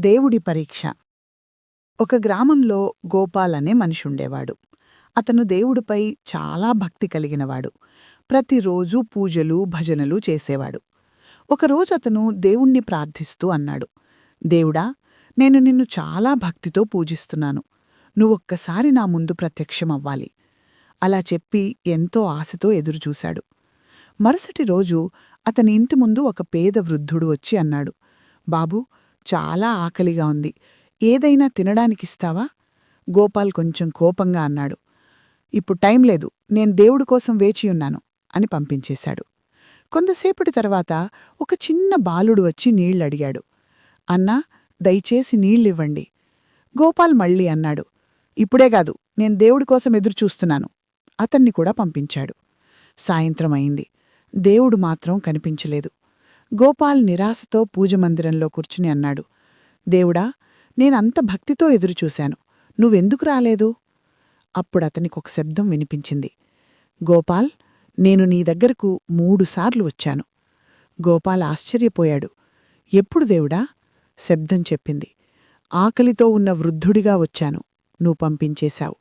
దేవుడి పరీక్ష. ఒక గ్రామంలో గోపాల్ అనే మనిషుండేవాడు. అతను దేవుడిపై చాలా భక్తి కలిగినవాడు. ప్రతిరోజూ పూజలు, భజనలు చేసేవాడు. ఒకరోజు అతను దేవుణ్ణి ప్రార్థిస్తూ అన్నాడు, దేవుడా, నేను నిన్ను చాలా భక్తితో పూజిస్తున్నాను. నువ్వొక్కసారి నా ముందు ప్రత్యక్షమవ్వాలి. అలా చెప్పి ఎంతో ఆశతో ఎదురుచూశాడు. మరుసటి రోజు అతని ఇంటి ముందు ఒక పేద వృద్ధుడు వచ్చి అన్నాడు, బాబూ, చాలా ఆకలిగా ఉంది. ఏదైనా తినడానికిస్తావా? గోపాల్ కొంచెం కోపంగా అన్నాడు, ఇప్పుడు టైం లేదు, నేను దేవుడి కోసం వేచియున్నాను అని పంపించేశాడు. కొంతసేపటి తర్వాత ఒక చిన్న బాలుడు వచ్చి నీళ్లడిగాడు. అన్నా, దయచేసి నీళ్ళివ్వండి. గోపాల్ మళ్ళీ అన్నాడు, ఇప్పుడేగాదు, నేను దేవుడి కోసం ఎదురుచూస్తున్నాను. అతన్ని కూడా పంపించాడు. సాయంత్రం అయింది. దేవుడు మాత్రం కనిపించలేదు. గోపాల్ నిరాశతో పూజమందిరంలో కూర్చుని అన్నాడు, దేవుడా, నేనంత భక్తితో ఎదురుచూశాను, నువ్వెందుకు రాలేదు? అప్పుడతనికొక శబ్దం వినిపించింది, గోపాల్, నేను నీ దగ్గరకు 3 సార్లు వచ్చాను. గోపాల్ ఆశ్చర్యపోయాడు. ఎప్పుడు దేవుడా? శబ్దం చెప్పింది, ఆకలితో ఉన్న వృద్ధుడిగా వచ్చాను, నువ్వు పంపించేశావు.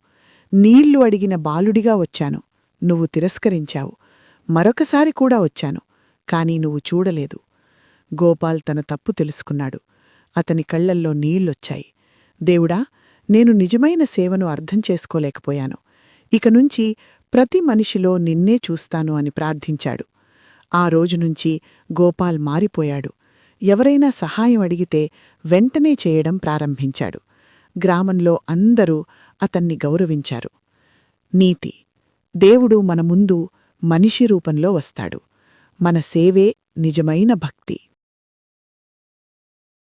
నీళ్లు అడిగిన బాలుడిగా వచ్చాను, నువ్వు తిరస్కరించావు. మరొకసారి కూడా వచ్చాను, కాని నువ్వు చూడలేదు. గోపాల్ తన తప్పు తెలుసుకున్నాడు. అతని కళ్లల్లో నీళ్లొచ్చాయి. దేవుడా, నేను నిజమైన సేవను అర్థం చేసుకోలేకపోయాను. ఇకనుంచి ప్రతి మనిషిలో నిన్నే చూస్తాను అని ప్రార్థించాడు. ఆ రోజునుంచి గోపాల్ మారిపోయాడు. ఎవరైనా సహాయం అడిగితే వెంటనే చేయడం ప్రారంభించాడు. గ్రామంలో అందరూ అతన్ని గౌరవించారు. నీతి: దేవుడు మన ముందు మనిషి రూపంలో వస్తాడు. మన సేవే నిజమైన భక్తి.